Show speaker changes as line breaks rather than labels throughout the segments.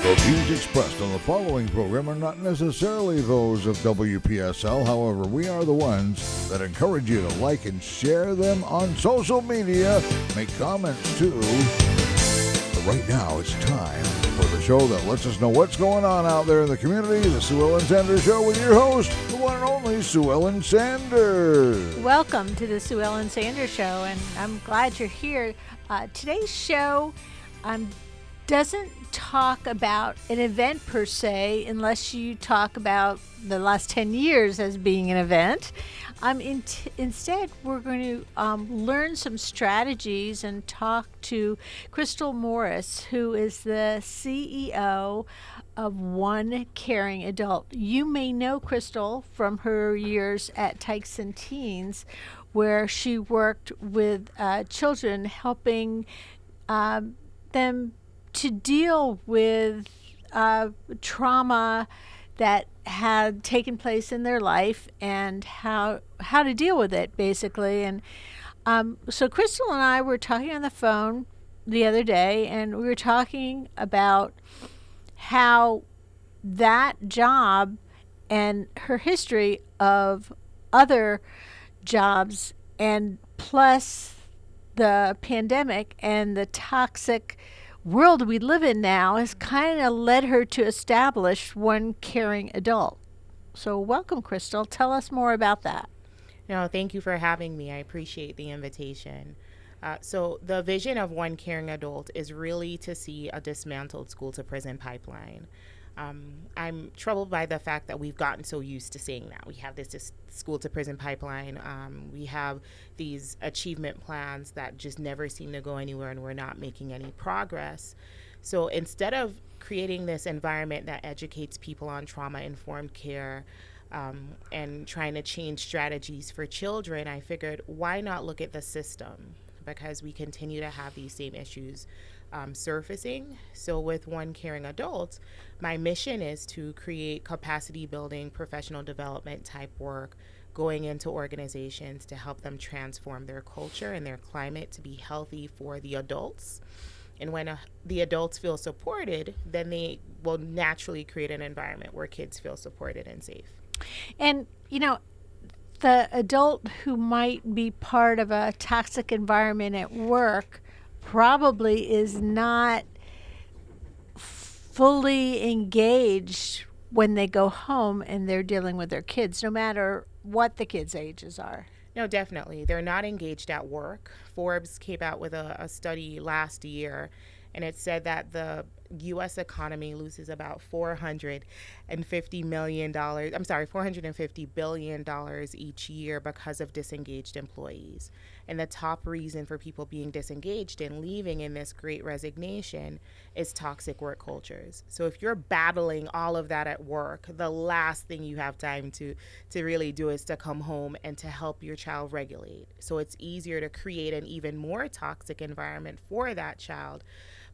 The views expressed on the following program are not necessarily those of WPSL. However, we are the ones that encourage you to like and share them on social media. Make comments too. But right now, it's time for the show that lets us know what's going on out there in the community. The Sue Ellen Sanders Show with your host, the one and only Sue Ellen Sanders.
Welcome to the Sue Ellen Sanders Show, and I'm glad you're here. Today's show doesn't talk about an event per se, unless you talk about the last 10 years as being an event. Instead, we're going to learn some strategies and talk to Crystal Morris, who is the CEO of One Caring Adult. You may know Crystal from her years at Tyson Teens, where she worked with children, helping them to deal with trauma that had taken place in their life and how to deal with it, basically. And so Crystal and I were talking on the phone the other day, and we were talking about how that job and her history of other jobs, and plus the pandemic and the toxic world we live in now, has kind of led her to establish One Caring Adult. So welcome, Crystal. Tell us more about that.
No, thank you for having me. I appreciate the invitation. So the vision of One Caring Adult is really to see a dismantled school-to-prison pipeline. I'm troubled by the fact that we've gotten so used to saying that. We have this school-to-prison pipeline. We have these achievement plans that just never seem to go anywhere, and we're not making any progress. So instead of creating this environment that educates people on trauma-informed care and trying to change strategies for children, I figured, why not look at the system? Because we continue to have these same issues surfacing. So with One Caring Adult, my mission is to create capacity building, professional development type work, going into organizations to help them transform their culture and their climate to be healthy for the adults. And when the adults feel supported, then they will naturally create an environment where kids feel supported and safe.
And, you know, the adult who might be part of a toxic environment at work probably is not fully engaged when they go home and they're dealing with their kids, no matter what the kids' ages are.
No, definitely. They're not engaged at work. Forbes came out with a study last year, and it said that the U.S. economy loses about $450 billion each year because of disengaged employees. And the top reason for people being disengaged and leaving in this great resignation is toxic work cultures. So if you're battling all of that at work, the last thing you have time to really do is to come home and to help your child regulate. So it's easier to create an even more toxic environment for that child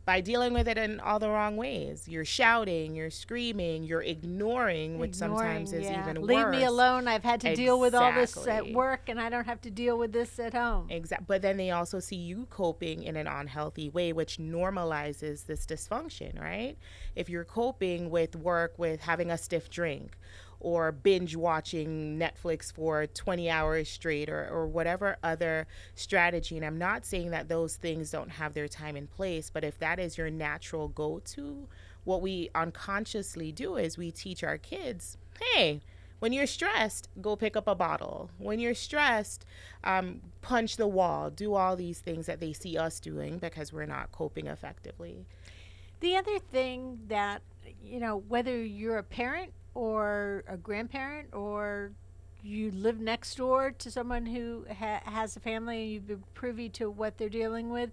by dealing with it in all the wrong ways. You're shouting, you're screaming, you're ignoring, which sometimes is even worse.
Leave me alone. I've had to deal with all this at work, and I don't have to deal with this at home.
Exactly. But then they also see you coping in an unhealthy way, which normalizes this dysfunction, right? If you're coping with work with having a stiff drink, or binge watching Netflix for 20 hours straight, or whatever other strategy. And I'm not saying that those things don't have their time and place, but if that is your natural go-to, what we unconsciously do is we teach our kids, hey, when you're stressed, go pick up a bottle. When you're stressed, punch the wall, do all these things that they see us doing because we're not coping effectively.
The other thing that, you know, whether you're a parent or a grandparent, or you live next door to someone who has a family and you've been privy to what they're dealing with,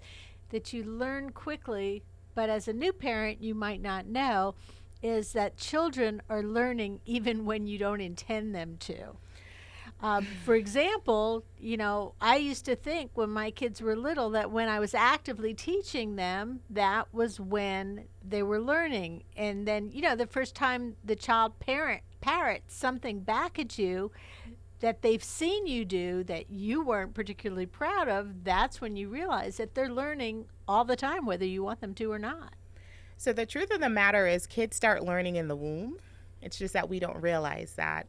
that you learn quickly, but as a new parent you might not know, is that children are learning even when you don't intend them to. For example, you know, I used to think when my kids were little that when I was actively teaching them, that was when they were learning. And then, you know, the first time the child parrots something back at you that they've seen you do that you weren't particularly proud of, that's when you realize that they're learning all the time, whether you want them to or not.
So the truth of the matter is kids start learning in the womb. It's just that we don't realize that.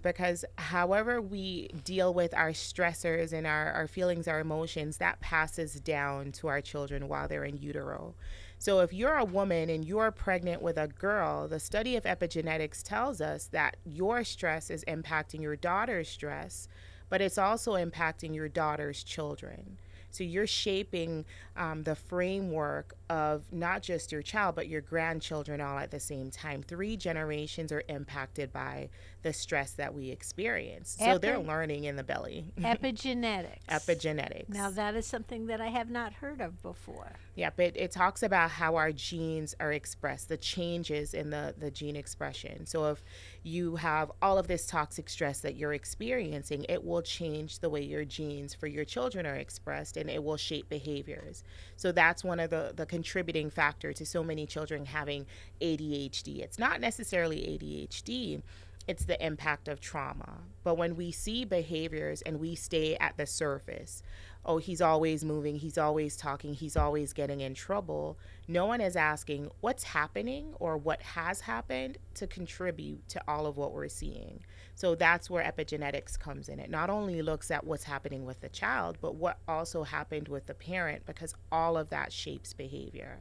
Because however we deal with our stressors and our feelings, our emotions, that passes down to our children while they're in utero. So if you're a woman and you're pregnant with a girl, the study of epigenetics tells us that your stress is impacting your daughter's stress, but it's also impacting your daughter's children. So you're shaping the framework of not just your child, but your grandchildren all at the same time. 3 generations are impacted by the stress that we experience. So they're learning in the belly.
Epigenetics.
Epigenetics.
Now, that is something that I have not heard of before.
Yeah, but it talks about how our genes are expressed, the changes in the gene expression. So if you have all of this toxic stress that you're experiencing, it will change the way your genes for your children are expressed, and it will shape behaviors. So that's one of the contributing factor to so many children having ADHD. It's not necessarily ADHD. It's the impact of trauma. But when we see behaviors and we stay at the surface, oh, he's always moving, he's always talking, he's always getting in trouble, no one is asking what's happening or what has happened to contribute to all of what we're seeing. So that's where epigenetics comes in. It not only looks at what's happening with the child, but what also happened with the parent, because all of that shapes behavior.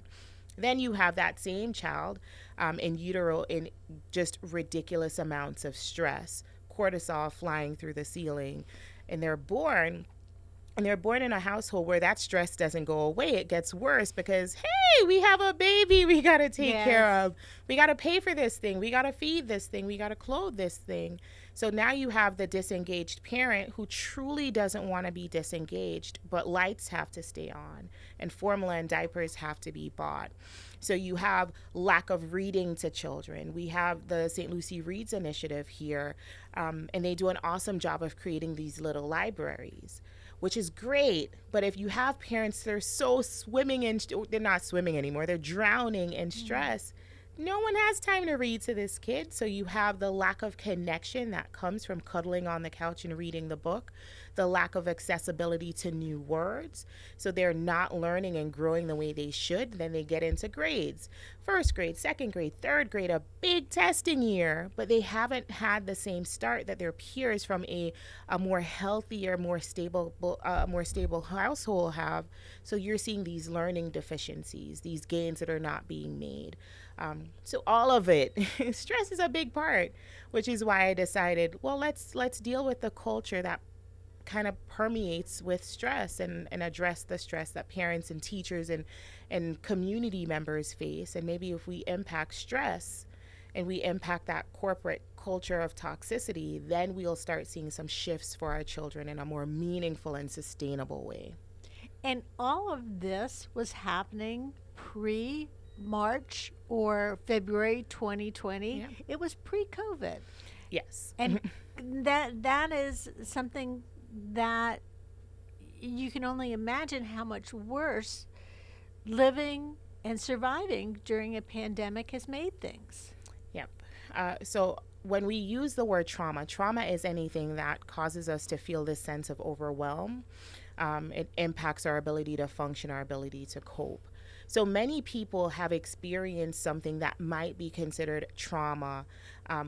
Then you have that same child in utero in just ridiculous amounts of stress, cortisol flying through the ceiling, and they're born in a household where that stress doesn't go away. It gets worse because, hey, we have a baby we got to take care of. We got to pay for this thing. We got to feed this thing. We got to clothe this thing. So now you have the disengaged parent who truly doesn't want to be disengaged, but lights have to stay on and formula and diapers have to be bought. So you have lack of reading to children. We have the St. Lucie Reads Initiative here, and they do an awesome job of creating these little libraries, which is great. But if you have parents that are so they're not swimming anymore, they're drowning in stress, no one has time to read to this kid. So you have the lack of connection that comes from cuddling on the couch and reading the book, the lack of accessibility to new words. So they're not learning and growing the way they should. Then they get into grades, 1st grade, 2nd grade, 3rd grade, a big testing year, but they haven't had the same start that their peers from a more healthier, more stable household have. So you're seeing these learning deficiencies, these gains that are not being made. So all of it, stress is a big part, which is why I decided, well, let's deal with the culture that kind of permeates with stress and address the stress that parents and teachers and community members face. And maybe if we impact stress and we impact that corporate culture of toxicity, then we'll start seeing some shifts for our children in a more meaningful and sustainable way.
And all of this was happening pre-March or February 2020.
Yeah.
It was pre-COVID.
Yes.
And that is something that you can only imagine how much worse living and surviving during a pandemic has made things.
Yep. So when we use the word trauma is anything that causes us to feel this sense of overwhelm. It impacts our ability to function, our ability to cope. So many people have experienced something that might be considered trauma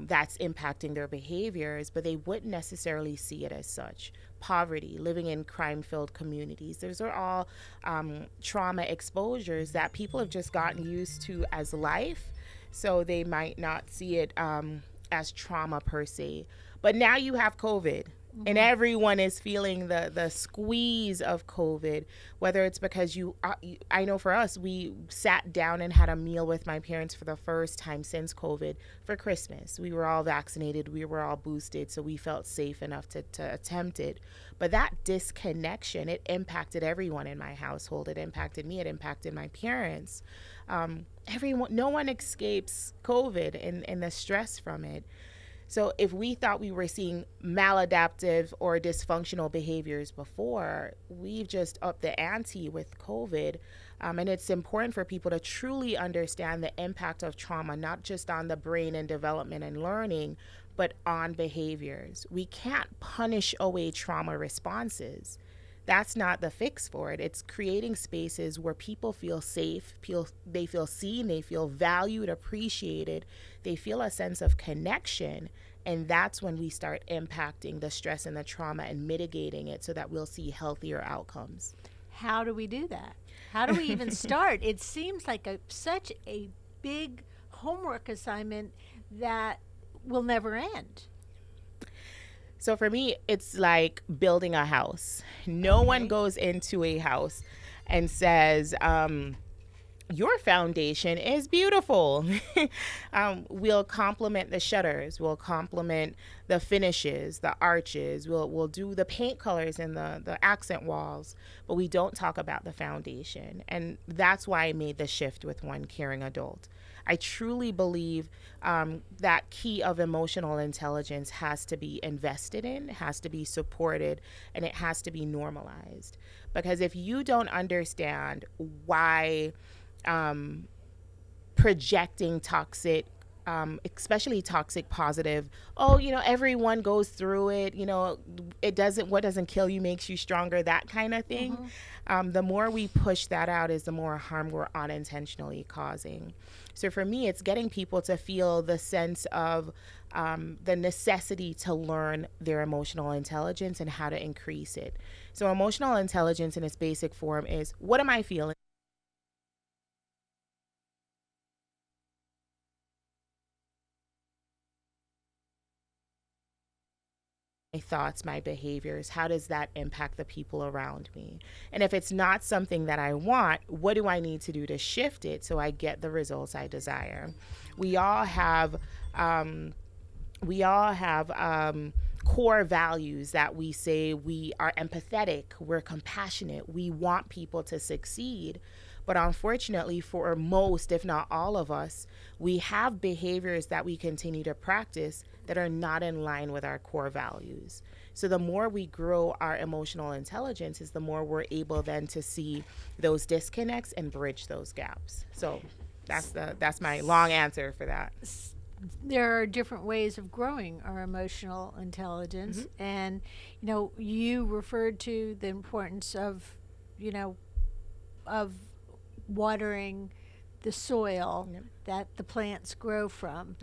that's impacting their behaviors, but they wouldn't necessarily see it as such. Poverty, living in crime-filled communities, those are all trauma exposures that people have just gotten used to as life, so they might not see it as trauma per se. But now you have COVID. And everyone is feeling the squeeze of COVID, whether it's because I know for us, we sat down and had a meal with my parents for the first time since COVID for Christmas. We were all vaccinated, we were all boosted, so we felt safe enough to attempt it. But that disconnection, it impacted everyone in my household. It impacted me, it impacted my parents. No one escapes COVID and the stress from it. So if we thought we were seeing maladaptive or dysfunctional behaviors before, we've just upped the ante with COVID. And it's important for people to truly understand the impact of trauma, not just on the brain and development and learning, but on behaviors. We can't punish away trauma responses. That's not the fix for it. It's creating spaces where people feel safe, they feel seen, they feel valued, appreciated, they feel a sense of connection. And that's when we start impacting the stress and the trauma and mitigating it so that we'll see healthier outcomes.
How do we do that? How do we even start? It seems like such a big homework assignment that will never end.
So for me, it's like building a house. No one goes into a house and says, your foundation is beautiful. We'll complement the shutters. We'll complement the finishes, the arches. We'll do the paint colors and the accent walls, but we don't talk about the foundation. And that's why I made the shift with One Caring Adult. I truly believe that key of emotional intelligence has to be invested in, has to be supported, and it has to be normalized. Because if you don't understand why projecting toxic, especially toxic positive, everyone goes through it, what doesn't kill you makes you stronger, that kind of thing. The more we push that out is the more harm we're unintentionally causing. So for me, it's getting people to feel the sense of the necessity to learn their emotional intelligence and how to increase it. So emotional intelligence in its basic form is, what am I feeling? My thoughts, my behaviors, how does that impact the people around me? And if it's not something that I want, what do I need to do to shift it so I get the results I desire? We all have core values that we say. We are empathetic, we're compassionate, we want people to succeed. But unfortunately, for most, if not all of us, we have behaviors that we continue to practice that are not in line with our core values. So the more we grow our emotional intelligence is the more we're able then to see those disconnects and bridge those gaps. So that's my long answer for that.
There are different ways of growing our emotional intelligence. And, you referred to the importance of watering the soil that the plants grow from.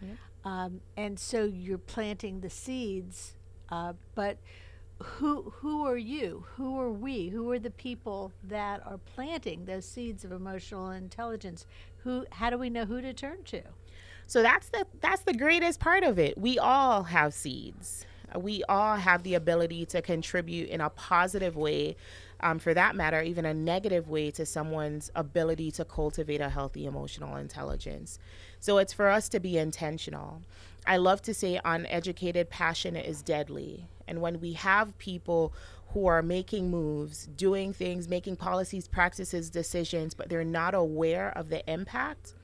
And so you're planting the seeds, but who are you? Who are we? Who are the people that are planting those seeds of emotional intelligence? How do we know who to turn to?
So that's the greatest part of it. We all have seeds. We all have the ability to contribute in a positive way, for that matter, even a negative way, to someone's ability to cultivate a healthy emotional intelligence. So it's for us to be intentional. I love to say uneducated passion is deadly. And when we have people who are making moves, doing things, making policies, practices, decisions, but they're not aware of the impact,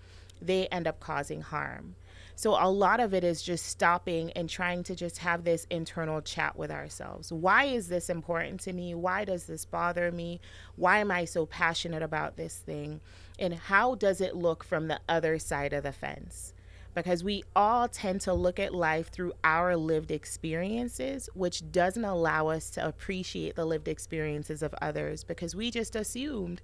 they end up causing harm. So a lot of it is just stopping and trying to just have this internal chat with ourselves. Why is this important to me? Why does this bother me? Why am I so passionate about this thing? And how does it look from the other side of the fence? Because we all tend to look at life through our lived experiences, which doesn't allow us to appreciate the lived experiences of others, because we just assumed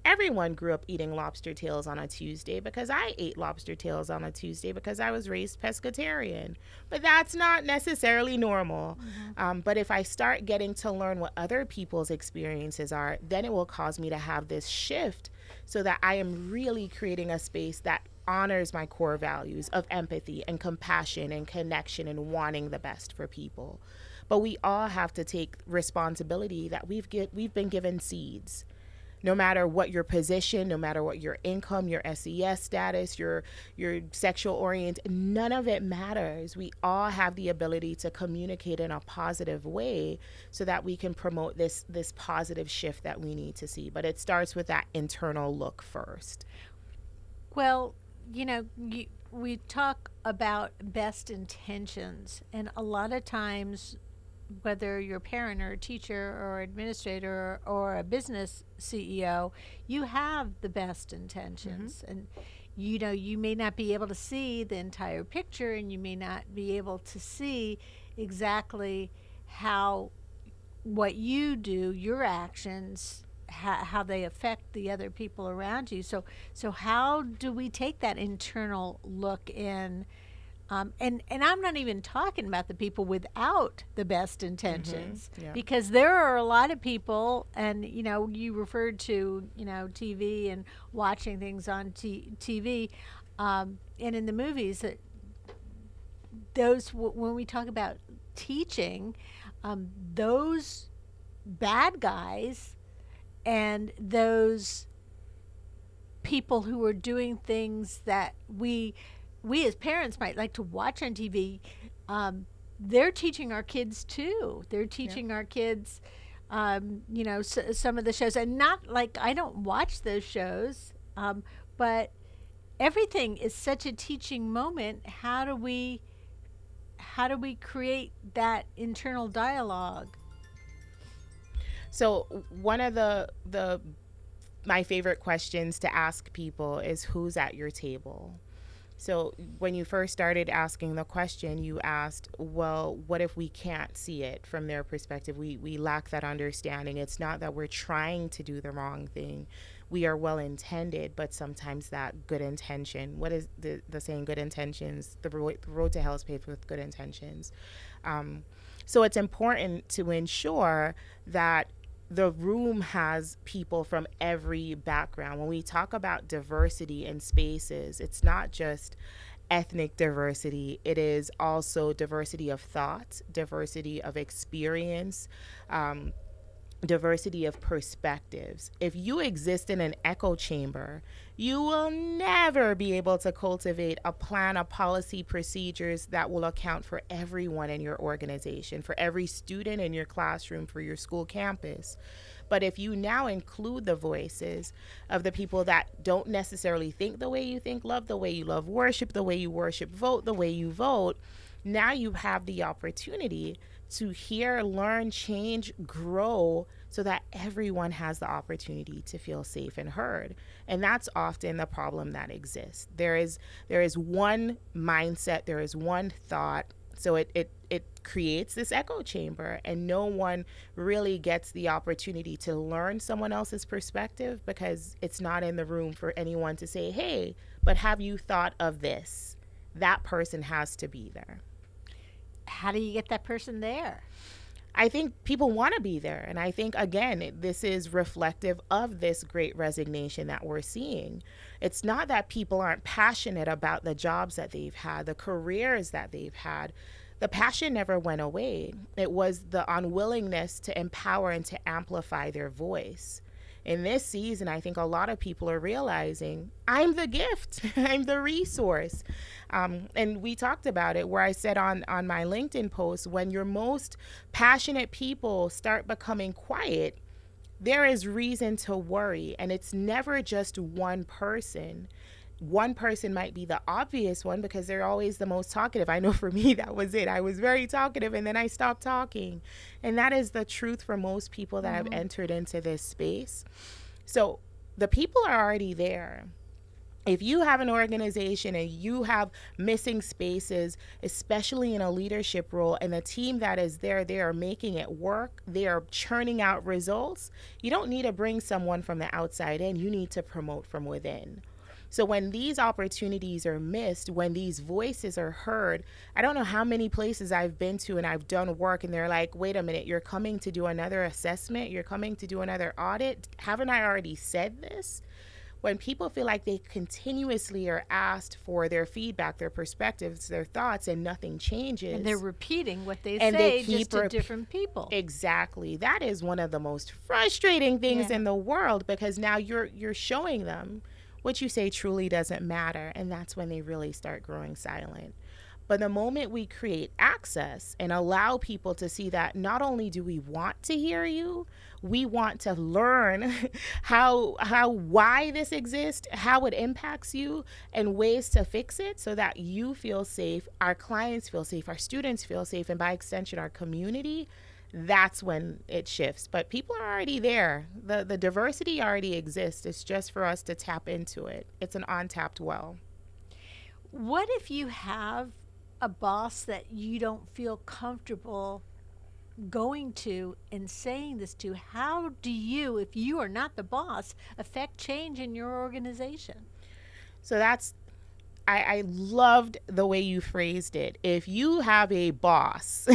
everyone grew up eating lobster tails on a Tuesday, because I ate lobster tails on a Tuesday because I was raised pescatarian. But that's not necessarily normal. But if I start getting to learn what other people's experiences are, then it will cause me to have this shift so that I am really creating a space that honors my core values of empathy and compassion and connection and wanting the best for people. But we all have to take responsibility that we've been given seeds. No matter what your position, no matter what your income, your SES status, your sexual orientation, none of it matters. We all have the ability to communicate in a positive way so that we can promote this positive shift that we need to see. But it starts with that internal look first.
Well, we talk about best intentions, and a lot of times, whether you're a parent or a teacher or administrator or a business CEO, you have the best intentions. And you may not be able to see the entire picture, and you may not be able to see exactly how what you do, your actions, how they affect the other people around you. So how do we take that internal look in? And I'm not even talking about the people without the best intentions,
Yeah.
because there are a lot of people, and you referred to TV and watching things on TV, and in the movies that when we talk about teaching, those bad guys and those people who are doing things that we as parents might like to watch on TV, they're teaching our kids too. They're teaching our kids, some of the shows, and not like I don't watch those shows, but everything is such a teaching moment. How do we create that internal dialogue?
So one of the my favorite questions to ask people is, who's at your table? So when you first started asking the question, you asked, well, what if we can't see it from their perspective? We lack that understanding. It's not that we're trying to do the wrong thing. We are well intended, but sometimes that good intention, what is the saying, good intentions, the road to hell is paved with good intentions. So it's important to ensure that the room has people from every background. When we talk about diversity in spaces, it's not just ethnic diversity, it is also diversity of thought, diversity of experience, diversity of perspectives. If you exist in an echo chamber, you will never be able to cultivate a plan of policy procedures that will account for everyone in your organization, for every student in your classroom, for your school campus. But if you now include the voices of the people that don't necessarily think the way you think, love the way you love, worship the way you worship, vote the way you vote, now you have the opportunity to hear, learn, change, grow, so that everyone has the opportunity to feel safe and heard. And that's often the problem that exists. There is one mindset, there is one thought, so it creates this echo chamber, and no one really gets the opportunity to learn someone else's perspective, because it's not in the room for anyone to say, hey, but have you thought of this? That person has to be there.
How do you get that person there?
I think people want to be there. And I think, again, this is reflective of this great resignation that we're seeing. It's not that people aren't passionate about the jobs that they've had, the careers that they've had. The passion never went away. It was the unwillingness to empower and to amplify their voice. In this season, I think a lot of people are realizing, I'm the gift, I'm the resource. And we talked about it, where I said on my LinkedIn post, when your most passionate people start becoming quiet, there is reason to worry. And it's never just one person. One person might be the obvious one because they're always the most talkative. I know for me, that was it. I was very talkative and then I stopped talking. And that is the truth for most people that have entered into this space. So the people are already there. If you have an organization and you have missing spaces, especially in a leadership role, and the team that is there, they are making it work, they are churning out results, you don't need to bring someone from the outside in, you need to promote from within. So when these opportunities are missed, when these voices are heard, I don't know how many places I've been to and I've done work and they're like, wait a minute, you're coming to do another assessment, you're coming to do another audit. Haven't I already said this? When people feel like they continuously are asked for their feedback, their perspectives, their thoughts, and nothing changes.
And they're repeating what they
and
say,
they keep
just to different people.
Exactly. That is one of the most frustrating things in the world, because now you're showing them what you say truly doesn't matter, and that's when they really start growing silent. But the moment we create access and allow people to see that not only do we want to hear you, we want to learn why this exists, how it impacts you, and ways to fix it so that you feel safe, our clients feel safe, our students feel safe, and by extension, our community, that's when it shifts. But people are already there. The diversity already exists. It's just for us to tap into it. It's an untapped well.
What if you have a boss that you don't feel comfortable going to and saying this to? How do you, if you are not the boss, affect change in your organization?
So I loved the way you phrased it. If you have a boss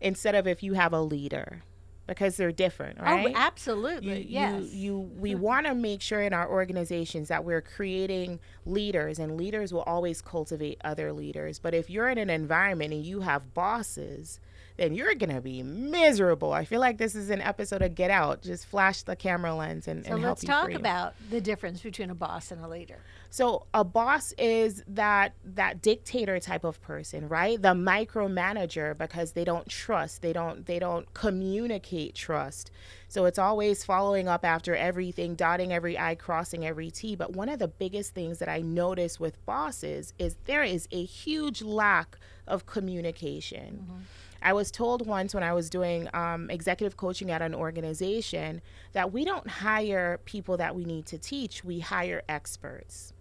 instead of if you have a leader, because they're different, right?
Oh, absolutely. Yes.
We want to make sure in our organizations that we're creating leaders, and leaders will always cultivate other leaders. But if you're in an environment and you have bosses, then you're going to be miserable. I feel like this is an episode of Get Out. Just flash the camera lens and help you.
So let's talk about the difference between a boss and a leader.
So a boss is that dictator type of person, right? The micromanager, because they don't trust, they don't communicate trust. So it's always following up after everything, dotting every I, crossing every T. But one of the biggest things that I notice with bosses is there is a huge lack of communication. Mm-hmm. I was told once when I was doing executive coaching at an organization that we don't hire people that we need to teach, we hire experts.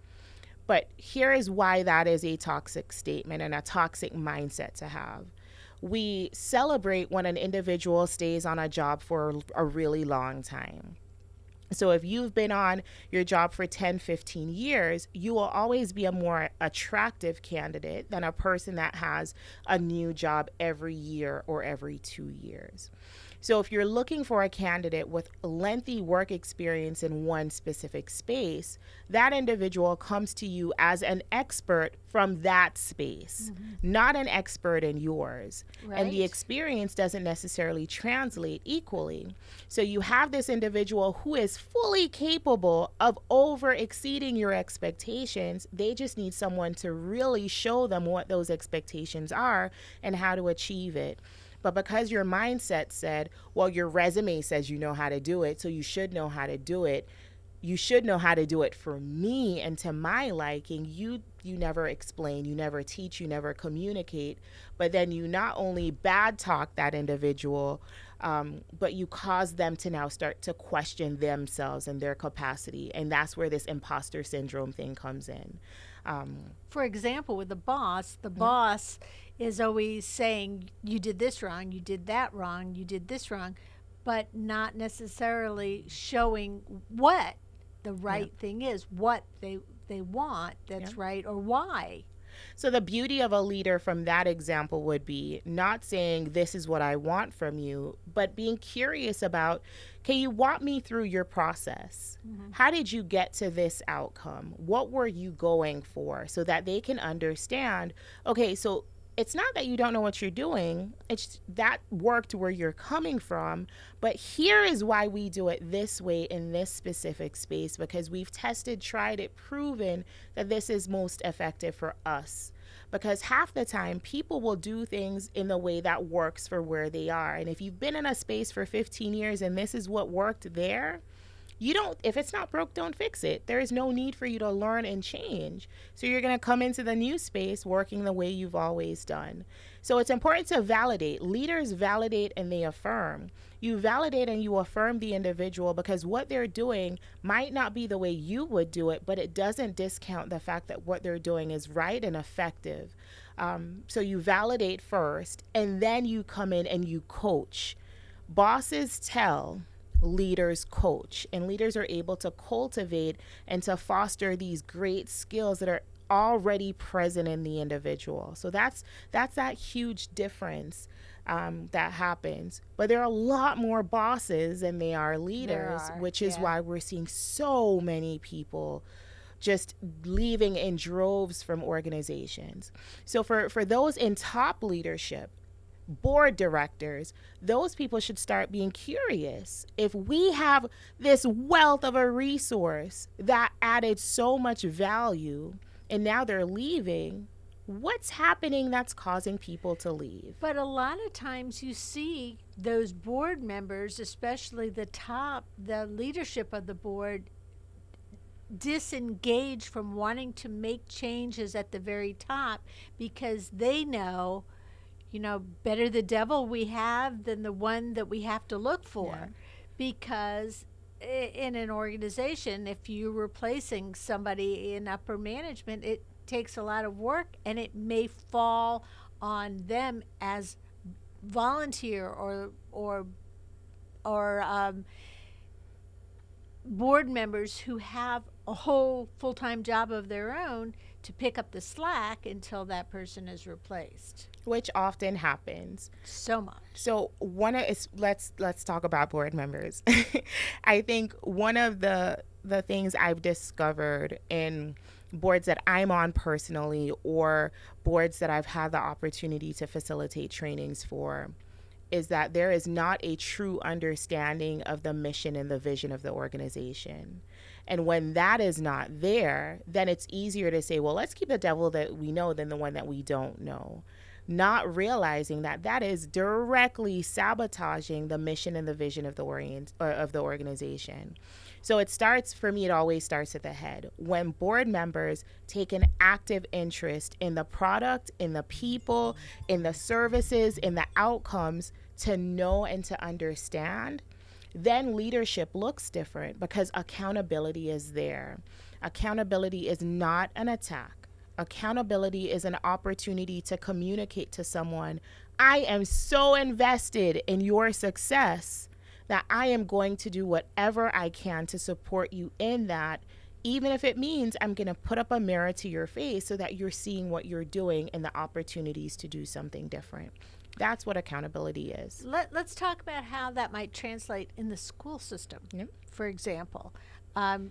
But here is why that is a toxic statement and a toxic mindset to have. We celebrate when an individual stays on a job for a really long time. So if you've been on your job for 10, 15 years, you will always be a more attractive candidate than a person that has a new job every year or every 2 years. So if you're looking for a candidate with lengthy work experience in one specific space, that individual comes to you as an expert from that space, not an expert in yours. Right. And the experience doesn't necessarily translate equally. So you have this individual who is fully capable of over exceeding your expectations. They just need someone to really show them what those expectations are and how to achieve it. But because your mindset said, well, your resume says you know how to do it, so you should know how to do it. You should know how to do it for me and to my liking. You never explain, you never teach, you never communicate. But then you not only bad talk that individual, but you cause them to now start to question themselves and their capacity. And that's where this imposter syndrome thing comes in.
For example, with the boss is always saying, you did this wrong, you did that wrong, you did this wrong, but not necessarily showing what the right thing is, what they want that's right, or why.
So the beauty of a leader from that example would be not saying this is what I want from you, but being curious about, can you walk me through your process? Mm-hmm. How did you get to this outcome? What were you going for? So that they can understand, okay, so it's not that you don't know what you're doing. It's that worked where you're coming from. But here is why we do it this way in this specific space, because we've tested, tried it, proven that this is most effective for us. Because half the time, people will do things in the way that works for where they are. And if you've been in a space for 15 years and this is what worked there, if it's not broke, don't fix it. There is no need for you to learn and change. So you're going to come into the new space working the way you've always done. So it's important to validate. Leaders validate and they affirm. You validate and you affirm the individual because what they're doing might not be the way you would do it, but it doesn't discount the fact that what they're doing is right and effective. So you validate first, and then you come in and you coach. Bosses tell, leaders coach, and leaders are able to cultivate and to foster these great skills that are already present in the individual. So that's that huge difference that happens. But there are a lot more bosses than they are leaders, which is why we're seeing so many people just leaving in droves from organizations. So for those in top leadership, board directors, those people should start being curious. If we have this wealth of a resource that added so much value and now they're leaving, what's happening that's causing people to leave?
But a lot of times you see those board members, especially the leadership of the board, disengaged from wanting to make changes at the very top because they know, better the devil we have than the one that we have to look for. Yeah. Because in an organization, if you're replacing somebody in upper management, it takes a lot of work and it may fall on them as volunteer or board members who have a whole full-time job of their own to pick up the slack until that person is replaced.
Which often happens.
So much.
So let's talk about board members. I think one of the things I've discovered in boards that I'm on personally, or boards that I've had the opportunity to facilitate trainings for, is that there is not a true understanding of the mission and the vision of the organization. And when that is not there, then it's easier to say, well, let's keep the devil that we know than the one that we don't know. Not realizing that that is directly sabotaging the mission and the vision of the organization. So it always starts at the head. When board members take an active interest in the product, in the people, in the services, in the outcomes, to know and to understand, then leadership looks different because accountability is there. Accountability is not an attack. Accountability is an opportunity to communicate to someone, I am so invested in your success that I am going to do whatever I can to support you in that, even if it means I'm going to put up a mirror to your face so that you're seeing what you're doing and the opportunities to do something different. That's what accountability is.
Let's talk about how that might translate in the school system.
Yep.
For example,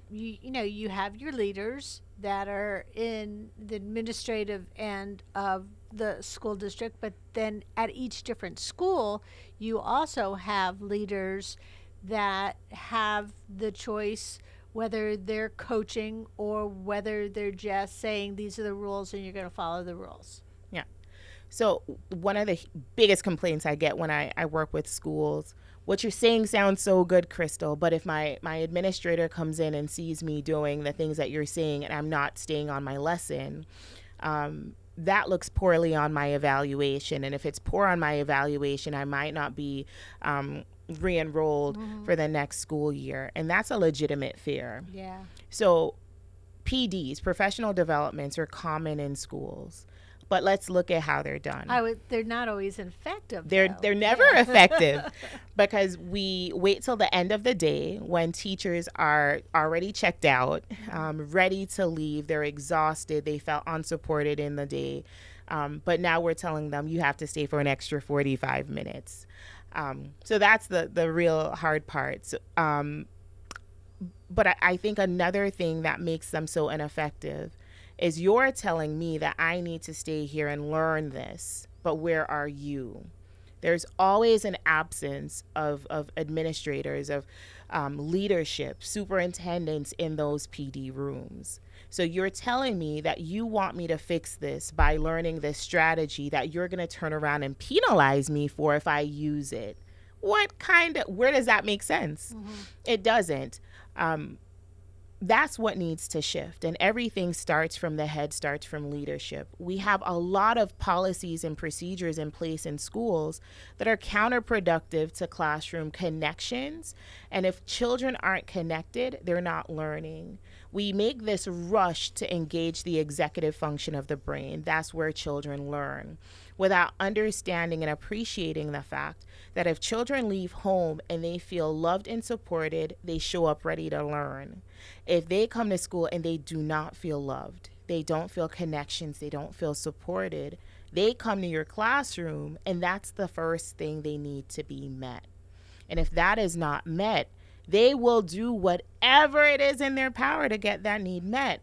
you have your leaders that are in the administrative end of the school district, but then at each different school, you also have leaders that have the choice whether they're coaching or whether they're just saying these are the rules and you're going to follow the rules.
Yeah. So one of the biggest complaints I get when I work with schools, what you're saying sounds so good, Crystal, but if my administrator comes in and sees me doing the things that you're saying and I'm not staying on my lesson, that looks poorly on my evaluation. And if it's poor on my evaluation, I might not be re-enrolled for the next school year. And that's a legitimate fear.
Yeah.
So PDs, professional developments, are common in schools. But let's look at how they're done.
They're not always effective.
They're never effective because we wait till the end of the day when teachers are already checked out, ready to leave. They're exhausted. They felt unsupported in the day. But now we're telling them you have to stay for an extra 45 minutes. So that's the real hard part. So, but I think another thing that makes them so ineffective is you're telling me that I need to stay here and learn this, but where are you? There's always an absence of administrators, of leadership, superintendents in those PD rooms. So you're telling me that you want me to fix this by learning this strategy that you're going to turn around and penalize me for if I use it. Where does that make sense? It doesn't. That's what needs to shift. And everything starts from the head, starts from leadership. We have a lot of policies and procedures in place in schools that are counterproductive to classroom connections. And if children aren't connected, they're not learning. We make this rush to engage the executive function of the brain. That's where children learn, without understanding and appreciating the fact that if children leave home and they feel loved and supported, they show up ready to learn. If they come to school and they do not feel loved, they don't feel connections, they don't feel supported, they come to your classroom and that's the first thing they need to be met. And if that is not met, they will do whatever it is in their power to get that need met.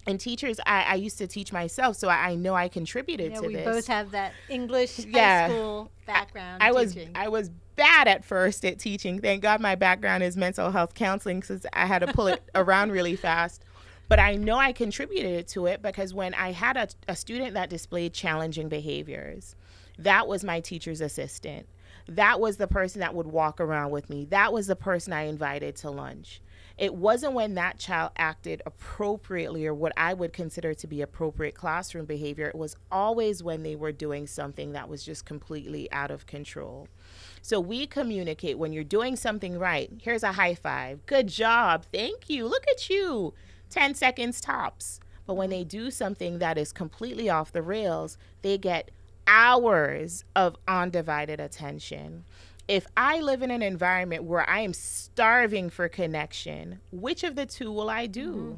And teachers, I used to teach myself, so I know I contributed to this.
We both have that English high school background.
I was bad at first at teaching. Thank God my background is mental health counseling, because I had to pull it around really fast. But I know I contributed to it because when I had a student that displayed challenging behaviors, that was my teacher's assistant. That was the person that would walk around with me. That was the person I invited to lunch. It wasn't when that child acted appropriately or what I would consider to be appropriate classroom behavior. It was always when they were doing something that was just completely out of control. So we communicate when you're doing something right. Here's a high five. Good job. Thank you. Look at you. 10 seconds tops. But when they do something that is completely off the rails, they get hours of undivided attention. If I live in an environment where I am starving for connection, which of the two will I do? Mm-hmm.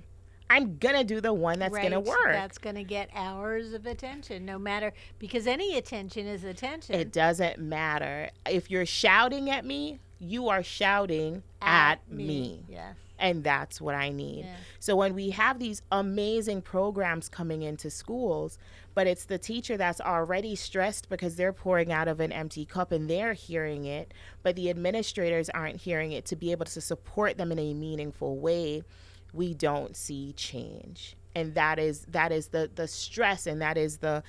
I'm going to do the one that's going to work.
That's going to get hours of attention, no matter, because any attention is attention.
It doesn't matter. If you're shouting at me, you are shouting at me.
Yes.
And that's what I need.
Yeah.
So when we have these amazing programs coming into schools, but it's the teacher that's already stressed because they're pouring out of an empty cup and they're hearing it, but the administrators aren't hearing it to be able to support them in a meaningful way, we don't see change. And that is the stress, and that is the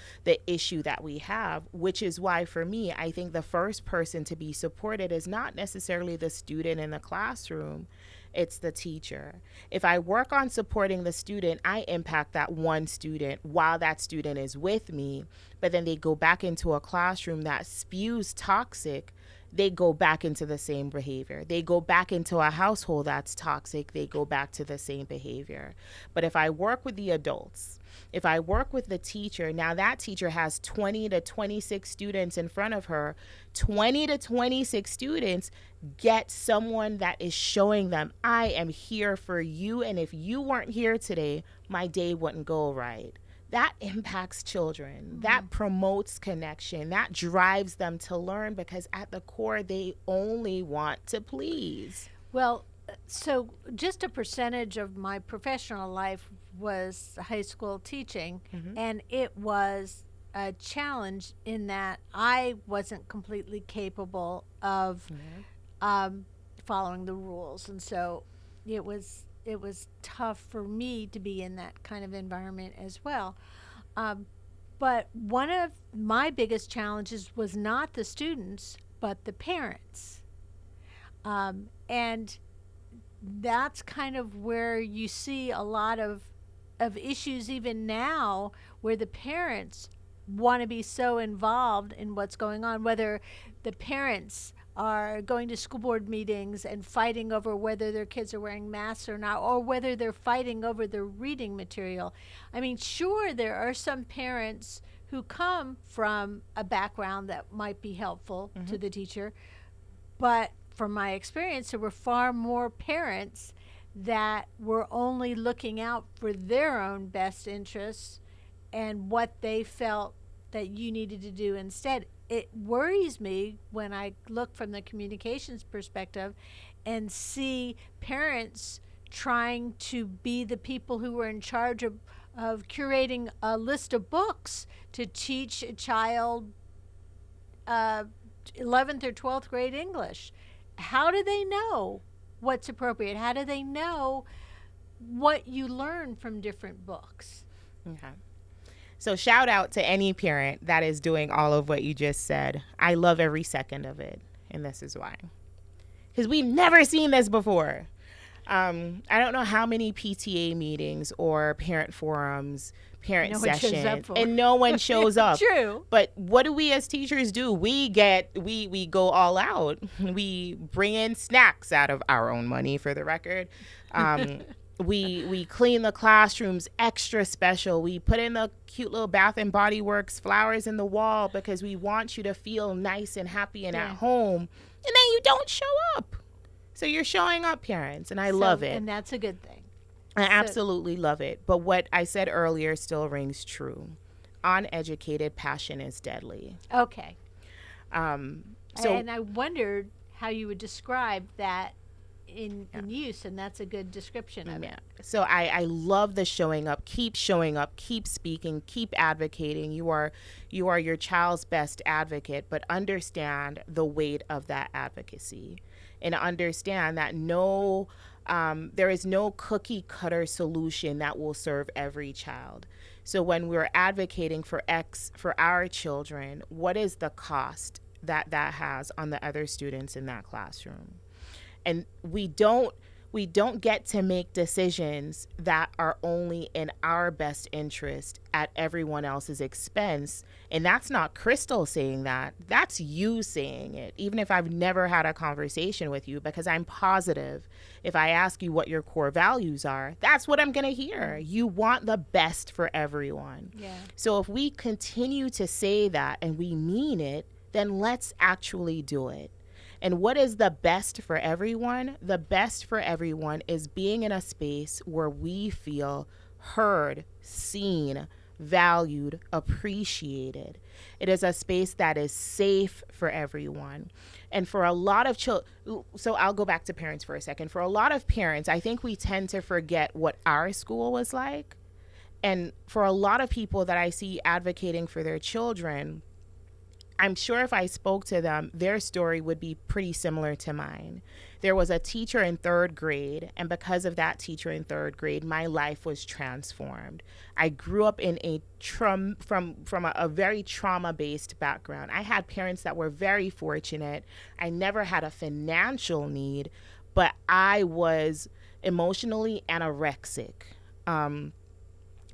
issue that we have, which is why for me, I think the first person to be supported is not necessarily the student in the classroom. It's the teacher. If I work on supporting the student, I impact that one student while that student is with me, but then they go back into a classroom that spews toxic, they go back into the same behavior. They go back into a household that's toxic, they go back to the same behavior. But if I work with the adults, if I work with the teacher, now that teacher has 20 to 26 students in front of her, 20 to 26 students get someone that is showing them, I am here for you, and if you weren't here today, my day wouldn't go right. That impacts children. Mm-hmm. That promotes connection. That drives them to learn, because at the core, they only want to please.
Well, so just a percentage of my professional life was high school teaching, mm-hmm. and it was a challenge in that I wasn't completely capable of following the rules, and so it was tough for me to be in that kind of environment as well. But one of my biggest challenges was not the students, but the parents. And that's kind of where you see a lot of issues even now, where the parents want to be so involved in what's going on, whether the parents are going to school board meetings and fighting over whether their kids are wearing masks or not, or whether they're fighting over the reading material. I mean, sure, there are some parents who come from a background that might be helpful mm-hmm. to the teacher, but from my experience, there were far more parents that were only looking out for their own best interests and what they felt that you needed to do instead. It worries me when I look from the communications perspective and see parents trying to be the people who were in charge of curating a list of books to teach a child 11th or 12th grade English. How do they know what's appropriate? How do they know what you learn from different books?
Okay. So shout out to any parent that is doing all of what you just said. I love every second of it, and this is why. Because we've never seen this before. I don't know how many PTA meetings or parent forums, parent sessions, and no one shows up.
True.
But what do we as teachers do? We go all out. We bring in snacks out of our own money, for the record. We clean the classrooms extra special. We put in the cute little Bath and Body Works flowers in the wall because we want you to feel nice and happy and at home. And then you don't show up. So you're showing up, parents, and I love it.
And that's a good thing.
I absolutely love it. But what I said earlier still rings true. Uneducated passion is deadly.
Okay. And I wondered how you would describe that in use, and that's a good description of it.
So I love the showing up, keep speaking, keep advocating. You are your child's best advocate, but understand the weight of that advocacy, and understand that there is no cookie cutter solution that will serve every child. So when we're advocating for our children, what is the cost that has on the other students in that classroom? And we don't We don't get to make decisions that are only in our best interest at everyone else's expense. And that's not Crystal saying that. That's you saying it, even if I've never had a conversation with you, because I'm positive if I ask you what your core values are, that's what I'm going to hear. You want the best for everyone.
Yeah.
So if we continue to say that and we mean it, then let's actually do it. And what is the best for everyone? The best for everyone is being in a space where we feel heard, seen, valued, appreciated. It is a space that is safe for everyone. And for a lot of children, so I'll go back to parents for a second. For a lot of parents, I think we tend to forget what our school was like. And for a lot of people that I see advocating for their children, I'm sure if I spoke to them, their story would be pretty similar to mine. There was a teacher in third grade, and because of that teacher in third grade, my life was transformed. I grew up in a from a very trauma-based background. I had parents that were very fortunate. I never had a financial need, but I was emotionally anorexic.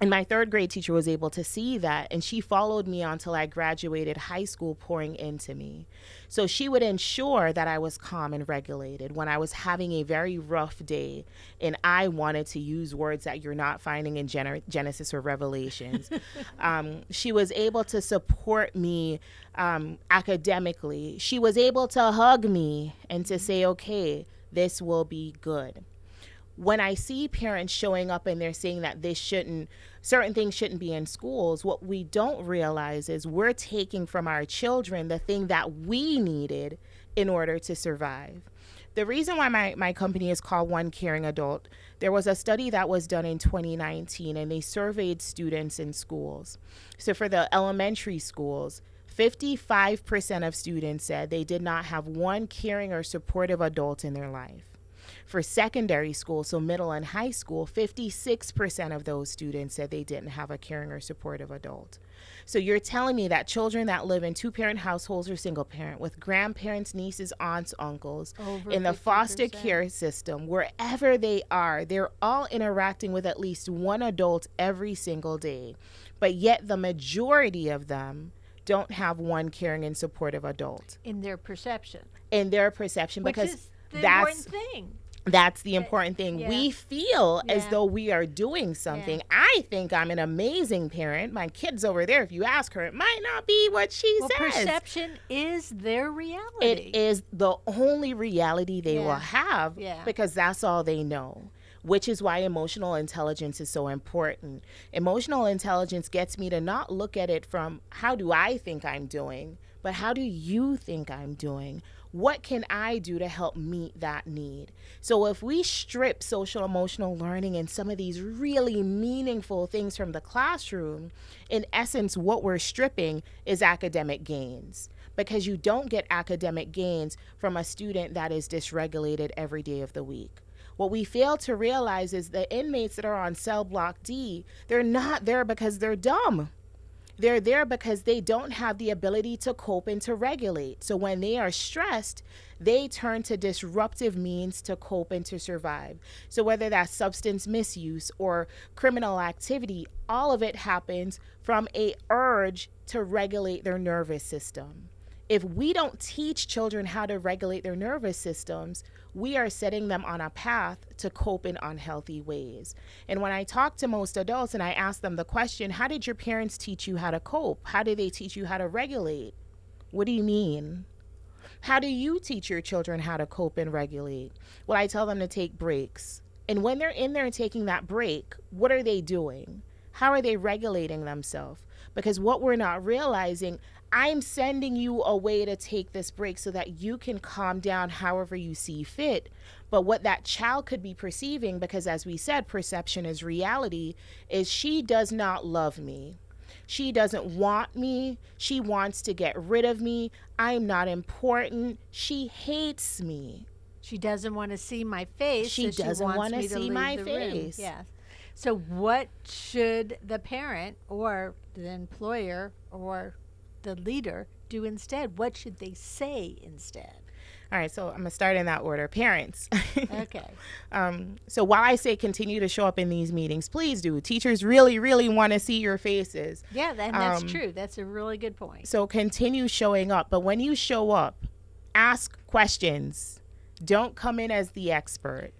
And my third grade teacher was able to see that, and she followed me until I graduated high school, pouring into me. So she would ensure that I was calm and regulated when I was having a very rough day and I wanted to use words that you're not finding in Genesis or Revelations. She was able to support me academically. She was able to hug me and to say, okay, this will be good. When I see parents showing up and they're saying that certain things shouldn't be in schools, what we don't realize is we're taking from our children the thing that we needed in order to survive. The reason why my company is called One Caring Adult, there was a study that was done in 2019 and they surveyed students in schools. So for the elementary schools, 55% of students said they did not have one caring or supportive adult in their life. For secondary school, so middle and high school, 56% of those students said they didn't have a caring or supportive adult. So you're telling me that children that live in two-parent households or single parent with grandparents, nieces, aunts, uncles,
Over
in the
50%.
foster care system, wherever they are, they're all interacting with at least one adult every single day. But yet the majority of them don't have one caring and supportive adult.
In their perception.
Which
is the important thing.
That's the important thing.
Yeah.
We feel as
Yeah.
though we are doing something.
Yeah.
I think I'm an amazing parent. My kid's over there. If you ask her, it might not be what she
Well,
says.
perception is their reality.
It is the only reality they will
Yeah.
have
Yeah.
because that's all they know, which is why emotional intelligence is so important. Emotional intelligence gets me to not look at it from how do I think I'm doing, but how do you think I'm doing? What can I do to help meet that need? So if we strip social emotional learning and some of these really meaningful things from the classroom, in essence, what we're stripping is academic gains, because you don't get academic gains from a student that is dysregulated every day of the week. What we fail to realize is the inmates that are on cell block D, they're not there because they're dumb. They're there because they don't have the ability to cope and to regulate. So when they are stressed, they turn to disruptive means to cope and to survive. So whether that's substance misuse or criminal activity, all of it happens from a urge to regulate their nervous system. If we don't teach children how to regulate their nervous systems, we are setting them on a path to cope in unhealthy ways. And when I talk to most adults and I ask them the question, how did your parents teach you how to cope? How did they teach you how to regulate? What do you mean? How do you teach your children how to cope and regulate? Well, I tell them to take breaks. And when they're in there taking that break, what are they doing? How are they regulating themselves? Because what we're not realizing, I'm sending you away to take this break so that you can calm down however you see fit. But what that child could be perceiving, because as we said, perception is reality, is she does not love me. She doesn't want me. She wants to get rid of me. I'm not important. She hates me.
She doesn't want to see my face.
She
so
doesn't
wants
want to
me
see
leave
my
the room.
face.
Yes. So what should the parent or the employer or the leader do instead? What should they say instead?
All right, so I'm going to start in that order. Parents.
Okay.
So while I say continue to show up in these meetings, please do. Teachers really, really want to see your faces.
Yeah, that's true. That's a really good point.
So continue showing up. But when you show up, ask questions. Don't come in as the expert.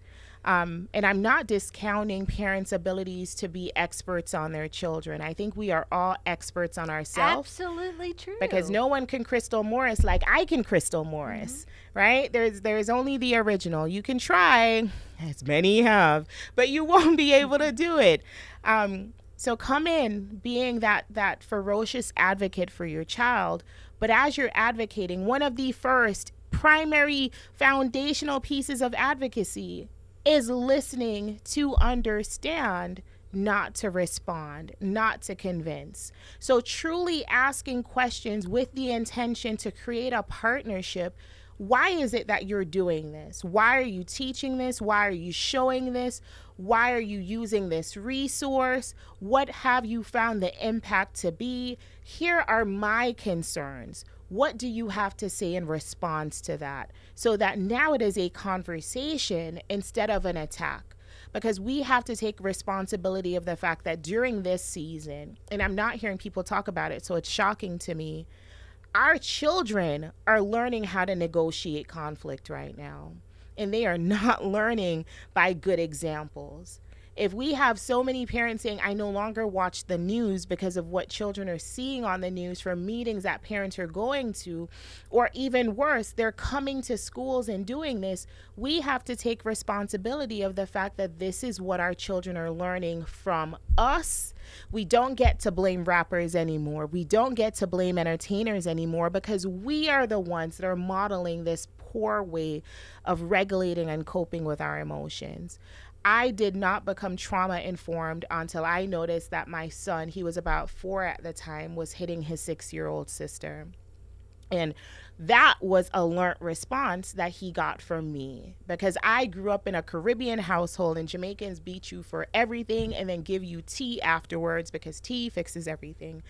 And I'm not discounting parents' abilities to be experts on their children. I think we are all experts on ourselves.
Absolutely true.
Because no one can Crystal Morris like I can Crystal Morris, right? There's only the original. You can try, as many have, but you won't be able to do it. So come in being that ferocious advocate for your child. But as you're advocating, one of the first primary foundational pieces of advocacy is listening to understand, not to respond, not to convince. So truly asking questions with the intention to create a partnership. Why is it that you're doing this? Why are you teaching this? Why are you showing this? Why are you using this resource? What have you found the impact to be? Here are my concerns. What do you have to say in response to that? So that now it is a conversation instead of an attack. Because we have to take responsibility of the fact that during this season, and I'm not hearing people talk about it, so it's shocking to me, our children are learning how to negotiate conflict right now. And they are not learning by good examples. If we have so many parents saying, I no longer watch the news because of what children are seeing on the news from meetings that parents are going to, or even worse, they're coming to schools and doing this, we have to take responsibility of the fact that this is what our children are learning from us. We don't get to blame rappers anymore. We don't get to blame entertainers anymore because we are the ones that are modeling this poor way of regulating and coping with our emotions. I did not become trauma informed until I noticed that my son, he was about 4 at the time, was hitting his 6-year-old sister. And that was a learned response that he got from me because I grew up in a Caribbean household and Jamaicans beat you for everything and then give you tea afterwards because tea fixes everything.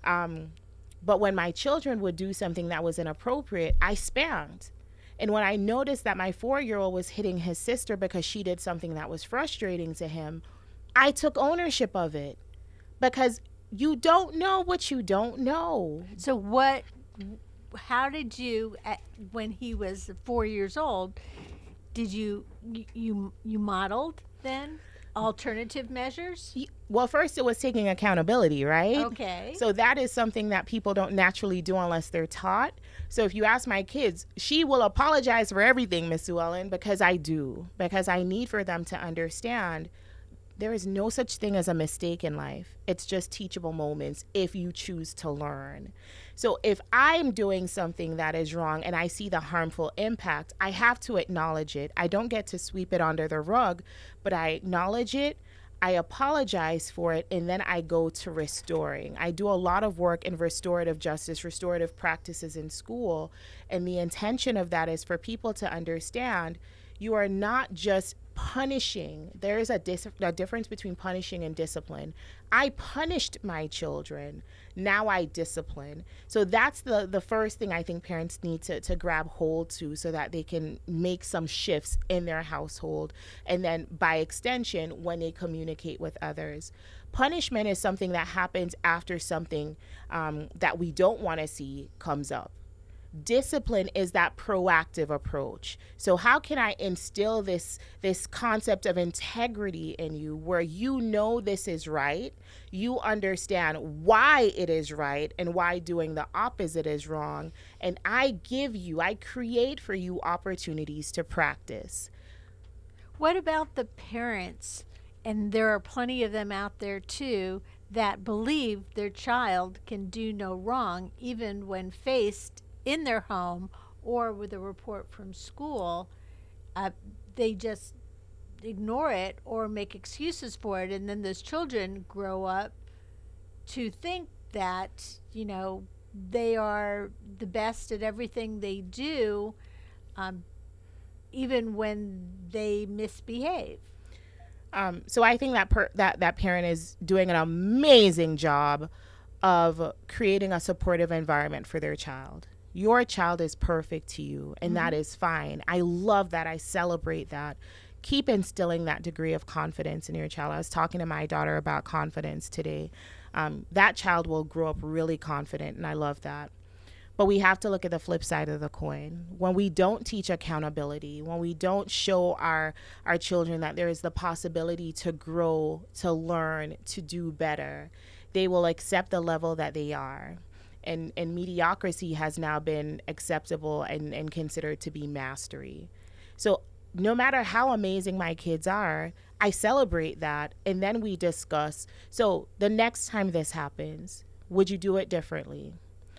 But when my children would do something that was inappropriate, I spanked. And when I noticed that my 4-year-old was hitting his sister because she did something that was frustrating to him, I took ownership of it because you don't know what you don't know.
So how did you, when he was 4 years old, did you modeled then alternative measures?
Well, first it was taking accountability, right?
Okay.
So that is something that people don't naturally do unless they're taught. So if you ask my kids, she will apologize for everything, Miss Sue Ellen, because I do, because I need for them to understand there is no such thing as a mistake in life. It's just teachable moments if you choose to learn. So if I'm doing something that is wrong and I see the harmful impact, I have to acknowledge it. I don't get to sweep it under the rug, but I acknowledge it. I apologize for it, and then I go to restoring. I do a lot of work in restorative justice, restorative practices in school, and the intention of that is for people to understand you are not just punishing. There is a difference between punishing and discipline. I punished my children. Now I discipline. So that's the first thing I think parents need to grab hold to so that they can make some shifts in their household. And then by extension, when they communicate with others. Punishment is something that happens after something that we don't want to see comes up. Discipline is that proactive approach. So how can I instill this concept of integrity in you where you know this is right, you understand why it is right and why doing the opposite is wrong, and I create for you opportunities to practice.
What about the parents, and there are plenty of them out there too, that believe their child can do no wrong even when faced in their home or with a report from school, they just ignore it or make excuses for it, and then those children grow up to think that they are the best at everything they do, even when they misbehave.
So I think that parent is doing an amazing job of creating a supportive environment for their child. Your child is perfect to you, and that is fine. I love that. I celebrate that. Keep instilling that degree of confidence in your child. I was talking to my daughter about confidence today. That child will grow up really confident, and I love that. But we have to look at the flip side of the coin. When we don't teach accountability, when we don't show our children that there is the possibility to grow, to learn, to do better, they will accept the level that they are. And mediocrity has now been acceptable and considered to be mastery. So no matter how amazing my kids are, I celebrate that. And then we discuss, so the next time this happens, would you do it differently?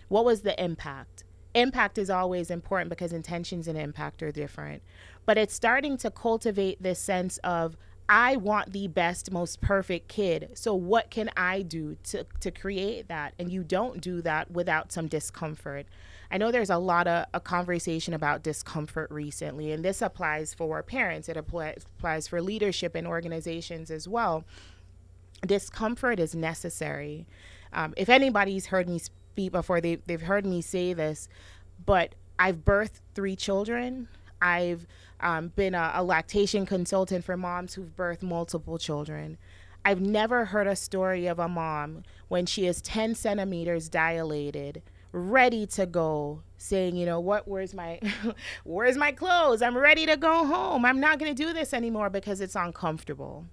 What was the impact? Impact is always important because intentions and impact are different. But it's starting to cultivate this sense of, I want the best, most perfect kid. So what can I do to create that? And you don't do that without some discomfort. I know there's a lot of a conversation about discomfort recently, and this applies for parents. It applies for leadership in organizations as well. Discomfort is necessary. If anybody's heard me speak before, they've heard me say this, but I've birthed 3 children. I've been a lactation consultant for moms who've birthed multiple children. I've never heard a story of a mom when she is 10 centimeters dilated, ready to go, saying, you know what, where's my clothes? I'm ready to go home. I'm not going to do this anymore because it's uncomfortable.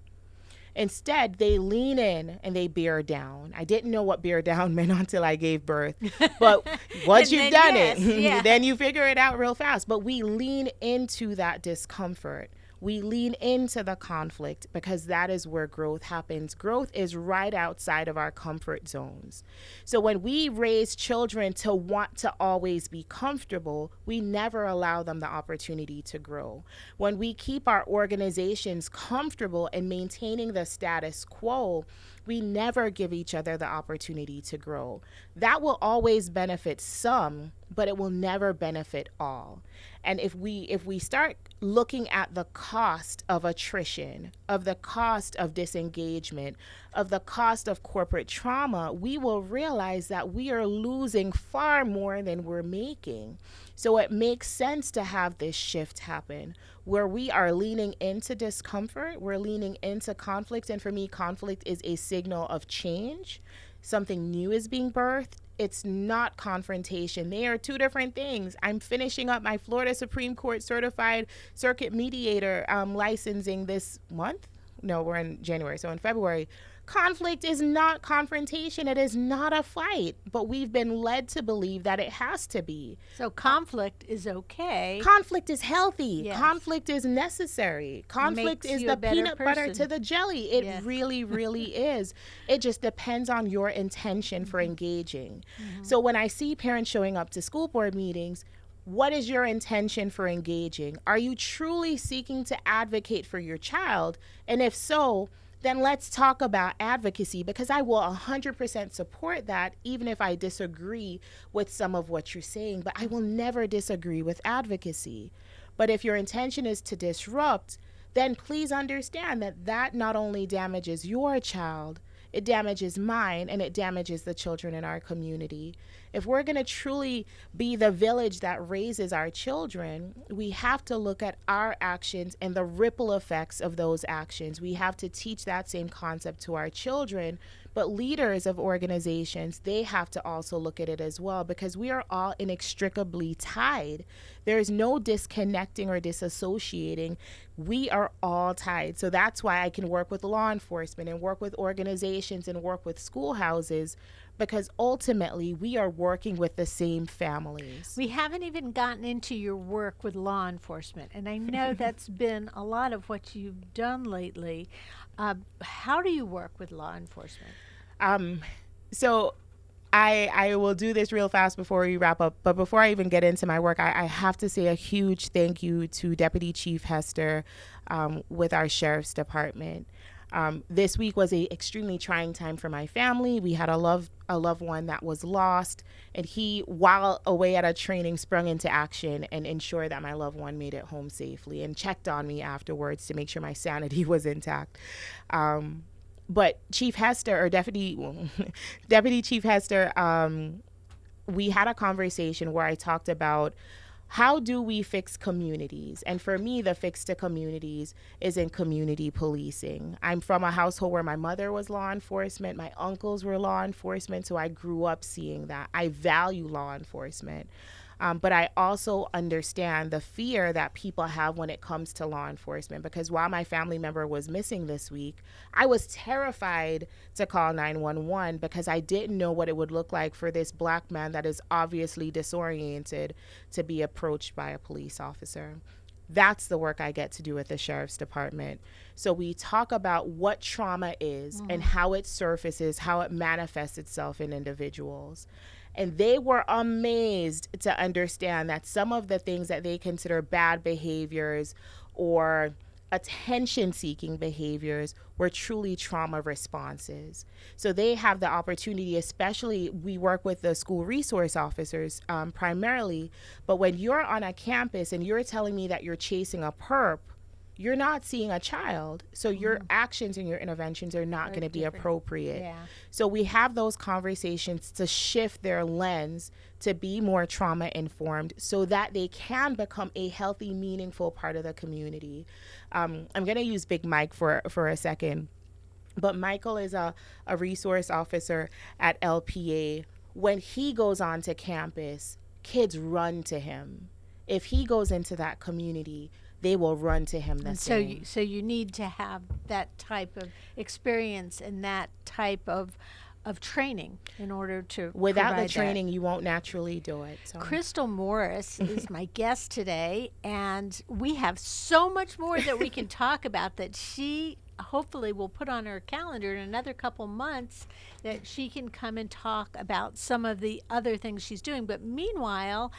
Instead, they lean in and they bear down. I didn't know what bear down meant until I gave birth. But once you've done it, then you figure it out real fast. But we lean into that discomfort. We lean into the conflict because that is where growth happens. Growth is right outside of our comfort zones. So when we raise children to want to always be comfortable, we never allow them the opportunity to grow. When we keep our organizations comfortable and maintaining the status quo, we never give each other the opportunity to grow. That will always benefit some, but it will never benefit all. And if we start looking at the cost of attrition, of the cost of disengagement, of the cost of corporate trauma, we will realize that we are losing far more than we're making. So it makes sense to have this shift happen where we are leaning into discomfort, we're leaning into conflict. And for me, conflict is a signal of change. Something new is being birthed. It's not confrontation. They are 2 different things. I'm finishing up my Florida Supreme Court certified circuit mediator licensing this month. No, we're in January. So in February, conflict is not confrontation. It is not a fight, but we've been led to believe that it has to be.
So conflict is okay.
Conflict is healthy.
Yes.
Conflict is necessary. Conflict is the peanut butter to the jelly. It really, really is. It just depends on your intention for engaging. So when I see parents showing up to school board meetings, what is your intention for engaging? Are you truly seeking to advocate for your child? And if so, then let's talk about advocacy, because I will 100% support that, even if I disagree with some of what you're saying. But I will never disagree with advocacy. But if your intention is to disrupt, then please understand that that not only damages your child, it damages mine, and it damages the children in our community. If we're going to truly be the village that raises our children, we have to look at our actions and the ripple effects of those actions. We have to teach that same concept to our children. But leaders of organizations, they have to also look at it as well, because we are all inextricably tied. There is no disconnecting or disassociating. We are all tied. So that's why I can work with law enforcement and work with organizations and work with schoolhouses, because ultimately we are working with the same families.
We haven't even gotten into your work with law enforcement, and I know that's been a lot of what you've done lately. How do you work with law enforcement?
So I will do this real fast before we wrap up. But before I even get into my work, I have to say a huge thank you to Deputy Chief Hester with our Sheriff's Department. This week was a extremely trying time for my family. We had a loved one that was lost, and he, while away at a training, sprung into action and ensured that my loved one made it home safely and checked on me afterwards to make sure my sanity was intact. But Chief Hester, or Deputy Chief Hester, we had a conversation where I talked about how do we fix communities? And for me, the fix to communities is in community policing. I'm from a household where my mother was law enforcement, my uncles were law enforcement, so I grew up seeing that. I value law enforcement. But I also understand the fear that people have when it comes to law enforcement, because while my family member was missing this week, I was terrified to call 911 because I didn't know what it would look like for this Black man that is obviously disoriented to be approached by a police officer. That's the work I get to do at the Sheriff's Department. So we talk about what trauma is and how it surfaces, how it manifests itself in individuals. And they were amazed to understand that some of the things that they consider bad behaviors or attention-seeking behaviors were truly trauma responses. So they have the opportunity, especially we work with the school resource officers primarily, but when you're on a campus and you're telling me that you're chasing a perp, you're not seeing a child. So your actions and your interventions are not going to be appropriate.
Yeah.
So we have those conversations to shift their lens to be more trauma informed so that they can become a healthy, meaningful part of the community. I'm going to use Big Mike for a second. But Michael is a resource officer at LPA. When he goes onto campus, kids run to him. If he goes into that community, they will run to him the same.
So you need to have that type of experience and that type of training in order to
Without the
provide
training,
that.
you won't naturally do it. So.
Crystal Morris is my guest today, and we have so much more that we can talk about that she hopefully will put on her calendar in another couple months that she can come and talk about some of the other things she's doing. But meanwhile,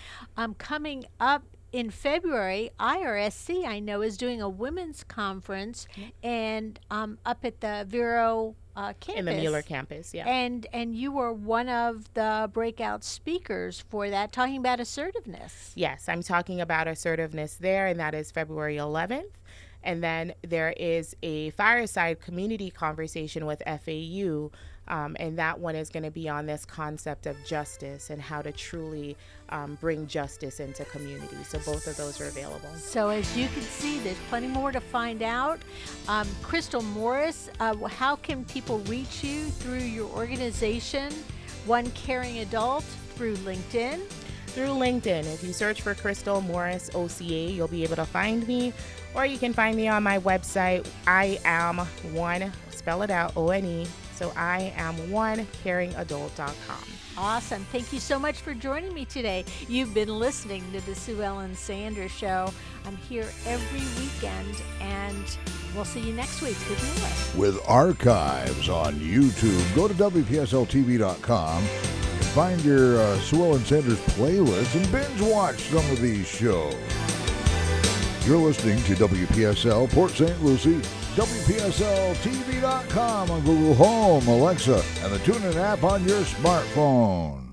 coming up in February, IRSC, I know, is doing a women's conference and up at the Vero campus.
In the Mueller campus, yeah.
And you were one of the breakout speakers for that, talking about assertiveness.
Yes, I'm talking about assertiveness there, and that is February 11th. And then there is a fireside community conversation with FAU, and that one is going to be on this concept of justice and how to truly bring justice into communities. So both of those are available.
So as you can see, there's plenty more to find out. Crystal Morris, how can people reach you through your organization, One Caring Adult, through LinkedIn?
Through LinkedIn. If you search for Crystal Morris OCA, you'll be able to find me. Or you can find me on my website. I am one, spell it out, O-N-E. So I am onecaringadult.com.
Awesome. Thank you so much for joining me today. You've been listening to the Sue Ellen Sanders Show. I'm here every weekend, and we'll see you next week with more.
With archives on YouTube, go to WPSLTV.com. Find your Sue Ellen Sanders playlist and binge watch some of these shows. You're listening to WPSL Port St. Lucie, WPSLTV.com on Google Home, Alexa, and the TuneIn app on your smartphone.